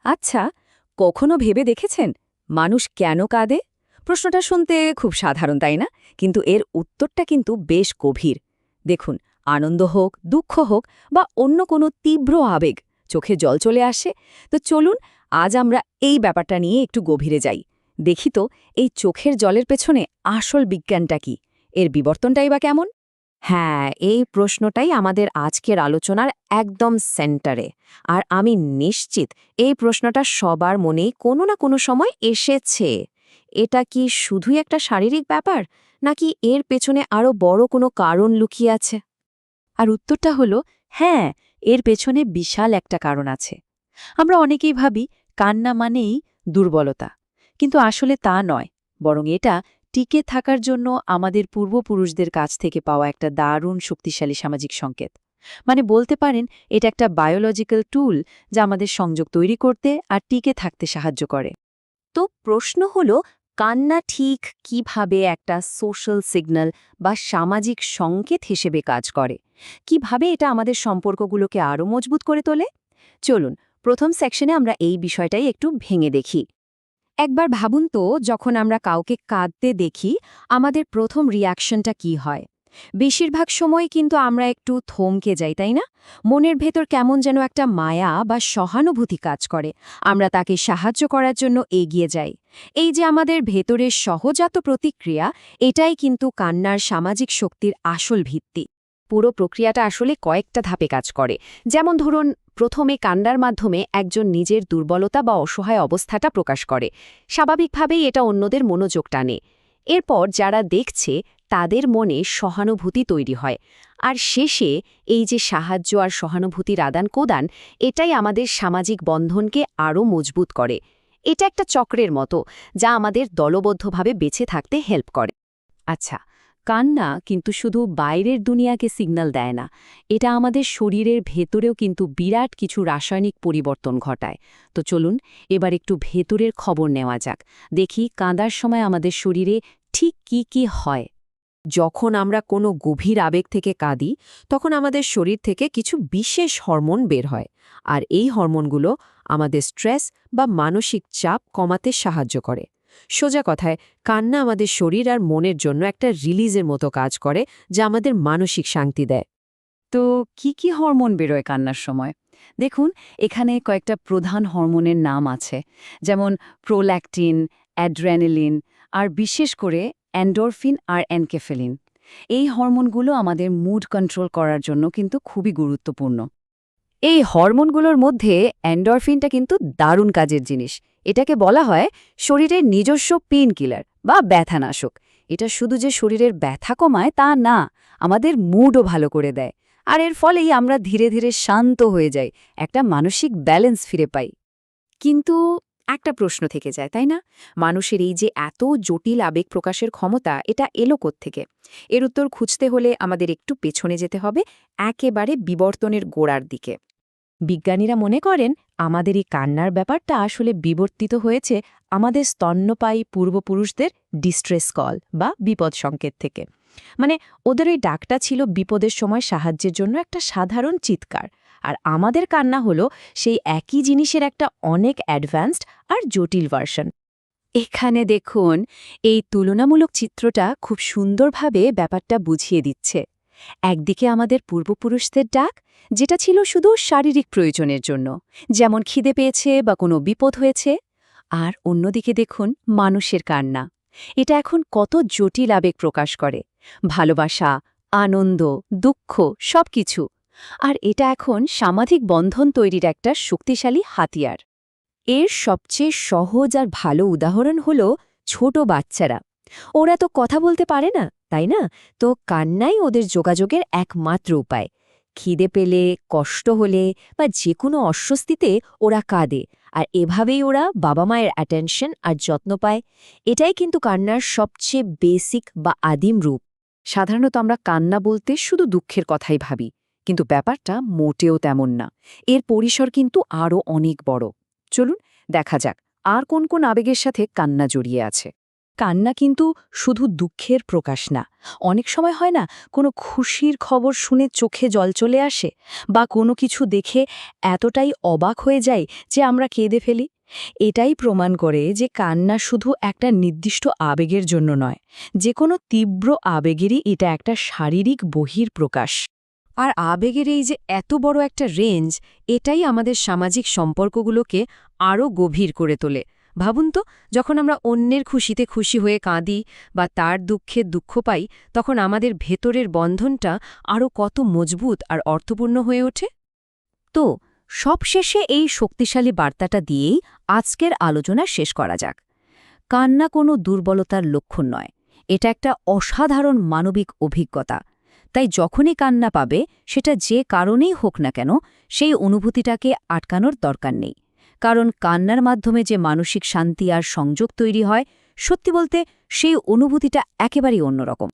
আচ্ছা, কখনো ভেবে দেখেছেন মানুষ কেন কাঁদে? প্রশ্নটা শুনতে খুব সাধারণ, তাই না? কিন্তু এর উত্তরটা কিন্তু বেশ গভীর। দেখুন, আনন্দ হোক, দুঃখ হোক বা অন্য কোনো তীব্র আবেগ চোখে জল চলে আসে। তো চলুন আজ আমরা এই ব্যাপারটা নিয়ে একটু গভীরে যাই। দেখি তো এই চোখের জলের পেছনে আসল বিজ্ঞানটা কি, এর বিবর্তনটাই বা কেমন। হ্যাঁ, এই প্রশ্নটাই আমাদের আজকের আলোচনার একদম সেন্টারে। আর আমি নিশ্চিত এই প্রশ্নটা সবার মনেই কোনো না কোনো সময় এসেছে। এটা কি শুধুই একটা শারীরিক ব্যাপার, নাকি এর পেছনে আরও বড় কোনো কারণ লুকিয়ে আছে? আর উত্তরটা হলো হ্যাঁ, এর পেছনে বিশাল একটা কারণ আছে। আমরা অনেকেই ভাবি কান্না মানেই দুর্বলতা, কিন্তু আসলে তা নয়। বরং এটা টিকে থাকার জন্য আমাদের পূর্বপুরুষদের কাছ থেকে পাওয়া একটা দারুণ শক্তিশালী সামাজিক সংকেত। মানে বলতে পারেন এটা একটা বায়োলজিক্যাল টুল, যা আমাদের সংযোগ তৈরি করতে আর টিকে থাকতে সাহায্য করে। তো প্রশ্ন হলো, কান্না ঠিক কিভাবে একটা সোশ্যাল সিগন্যাল বা সামাজিক সংকেত হিসেবে কাজ করে? কিভাবে এটা আমাদের সম্পর্কগুলোকে আরও মজবুত করে তোলে? চলুন প্রথম সেকশনে আমরা এই বিষয়টাই একটু ভেঙে দেখি। একবার ভাবুন তো, যখন আমরা কাউকে কাঁদতে দেখি আমাদের প্রথম রিয়াকশনটা কি হয়? বেশিরভাগ সময় কিন্তু আমরা একটু থমকে যাই, তাই না? মনের ভেতর কেমন যেন একটা মায়া বা সহানুভূতি কাজ করে। আমরা তাকে সাহায্য করার জন্য এগিয়ে যাই। এই যে আমাদের ভেতরের সহজাত প্রতিক্রিয়া, এটাই কিন্তু কান্নার সামাজিক শক্তির আসল ভিত্তি। পুরো প্রক্রিয়াটা আসলে কয়েকটা ধাপে কাজ করে। যেমন ধরুন, প্রথমে কান্নার মাধ্যমে একজন নিজের দুর্বলতা বা অসহায় অবস্থাটা প্রকাশ করে। স্বাভাবিকভাবেই এটা অন্যদের মনোযোগ টানে। এরপর যারা দেখছে তাদের মনে সহানুভূতি তৈরি হয়। আর শেষে এই যে সাহায্য আর সহানুভূতির আদান-প্রদান, এটাই আমাদের সামাজিক বন্ধনকে আরও মজবুত করে। এটা একটা চক্রের মতো, যা আমাদের দলবদ্ধভাবে বেঁচে থাকতে হেল্প করে। আচ্ছা, কান্না কিন্তু শুধু বাইরের দুনিয়াকে সিগন্যাল দেয় না, এটা আমাদের শরীরের ভেতরেও কিন্তু বিরাট কিছু রাসায়নিক পরিবর্তন ঘটায়। তো চলুন এবার একটু ভেতরের খবর নেওয়া যাক। দেখি কাঁদার সময় আমাদের শরীরে ঠিক কি কি হয়। যখন আমরা কোনো গভীর আবেগ থেকে কাঁদি, তখন আমাদের শরীর থেকে কিছু বিশেষ হরমোন বের হয়। আর এই হরমোনগুলো আমাদের স্ট্রেস বা মানসিক চাপ কমাতে সাহায্য করে। সোজা কথায়, কান্না আমাদের শরীর আর মনের জন্য একটা রিলিজের মতো কাজ করে, যা আমাদের মানসিক শান্তি দেয়। তো কি কি হরমোন বেরোয় কান্নার সময়? দেখুন, এখানে কয়েকটা প্রধান হরমোনের নাম আছে, যেমন প্রোল্যাকটিন, অ্যাড্রেনালিন আর বিশেষ করে এন্ডোরফিন আর এনকেফেলিন। এই হরমোনগুলো আমাদের মুড কন্ট্রোল করার জন্য কিন্তু খুবই গুরুত্বপূর্ণ। এই হরমোনগুলোর মধ্যে এন্ডরফিনটা কিন্তু দারুণ কাজের জিনিস। এটাকে বলা হয় শরীরের নিজস্ব পেইন কিলার বা ব্যথানাশক। এটা শুধু যে শরীরের ব্যথা কমায় তা না, আমাদের মুডও ভালো করে দেয়। আর এর ফলেই আমরা ধীরে ধীরে শান্ত হয়ে যাই, একটা মানসিক ব্যালেন্স ফিরে পাই। কিন্তু একটা প্রশ্ন থেকে যায়, তাই না? মানুষের এই যে এত জটিল আবেগ প্রকাশের ক্ষমতা, এটা এলো কোত্থেকে? এর উত্তর খুঁজতে হলে আমাদের একটু পেছনে যেতে হবে, একেবারে বিবর্তনের গোড়ার দিকে। বিজ্ঞানীরা মনে করেন আমাদের এই কান্নার ব্যাপারটা আসলে বিবর্তিত হয়েছে আমাদের স্তন্যপায়ী পূর্বপুরুষদের ডিস্ট্রেস কল বা বিপদ সংকেত থেকে। মানে ওদের ওই ডাকটা ছিল বিপদের সময় সাহায্যের জন্য একটা সাধারণ চিৎকার। আর আমাদের কান্না হলো সেই একই জিনিসের একটা অনেক অ্যাডভান্সড আর জটিল ভার্সন। এখানে দেখুন, এই তুলনামূলক চিত্রটা খুব সুন্দরভাবে ব্যাপারটা বুঝিয়ে দিচ্ছে। একদিকে আমাদের পূর্বপুরুষদের ডাক, যেটা ছিল শুধু শারীরিক প্রয়োজনের জন্য, যেমন খিদে পেয়েছে বা কোনো বিপদ হয়েছে। আর অন্যদিকে দেখুন মানুষের কান্না, এটা এখন কত জটিল আবেগ প্রকাশ করে, ভালোবাসা, আনন্দ, দুঃখ সবকিছু। আর এটা এখন সামাজিক বন্ধন তৈরির একটা শক্তিশালী হাতিয়ার। এর সবচেয়ে সহজ আর ভালো উদাহরণ হল ছোট বাচ্চারা। ওরা তো কথা বলতে পারে না, তাই না? তো কান্নাই ওদের যোগাযোগের একমাত্র উপায়। খিদে পেলে, কষ্ট হলে বা যে কোনো অস্বস্তিতে ওরা কাঁদে। আর এভাবেই ওরা বাবা মায়ের অ্যাটেনশন আর যত্ন পায়। এটাই কিন্তু কান্নার সবচেয়ে বেসিক বা আদিম রূপ। সাধারণত আমরা কান্না বলতে শুধু দুঃখের কথাই ভাবি, কিন্তু ব্যাপারটা মোটেও তেমন না। এর পরিসর কিন্তু আরও অনেক বড়। চলুন দেখা যাক আর কোন কোন আবেগের সাথে কান্না জড়িয়ে আছে। কান্না কিন্তু শুধু দুঃখের প্রকাশ না। অনেক সময় হয় না, কোনো খুশির খবর শুনে চোখে জল চলে আসে, বা কোনো কিছু দেখে এতটাই অবাক হয়ে যায় যে আমরা কেঁদে ফেলি। এটাই প্রমাণ করে যে কান্না শুধু একটা নির্দিষ্ট আবেগের জন্য নয়, যে কোনো তীব্র আবেগেরই এটা একটা শারীরিক বহিঃপ্রকাশ। আর আবেগের এই যে এত বড় একটা রেঞ্জ, এটাই আমাদের সামাজিক সম্পর্কগুলোকে আরও গভীর করে তোলে। ভাবুন তো, যখন আমরা অন্যের খুশিতে খুশি হয়ে কাঁদি বা তার দুঃখে দুঃখ পাই, তখন আমাদের ভেতরের বন্ধনটা আরও কত মজবুত আর অর্থপূর্ণ হয়ে ওঠে। তো সবশেষে এই শক্তিশালী বার্তাটা দিয়েই আজকের আলোচনা শেষ করা যাক। কান্না কোনো দুর্বলতার লক্ষণ নয়, এটা একটা অসাধারণ মানবিক অভিজ্ঞতা। তাই যখনই কান্না পাবে, সেটা যে কারণেই হোক না কেন, সেই অনুভূতিটাকে আটকানোর দরকার নেই। কারণ কান্নার মাধ্যমে যে মানসিক শান্তি আর সংযোগ তৈরি হয়, সত্যি বলতে সেই অনুভূতিটা একেবারেই অন্যরকম।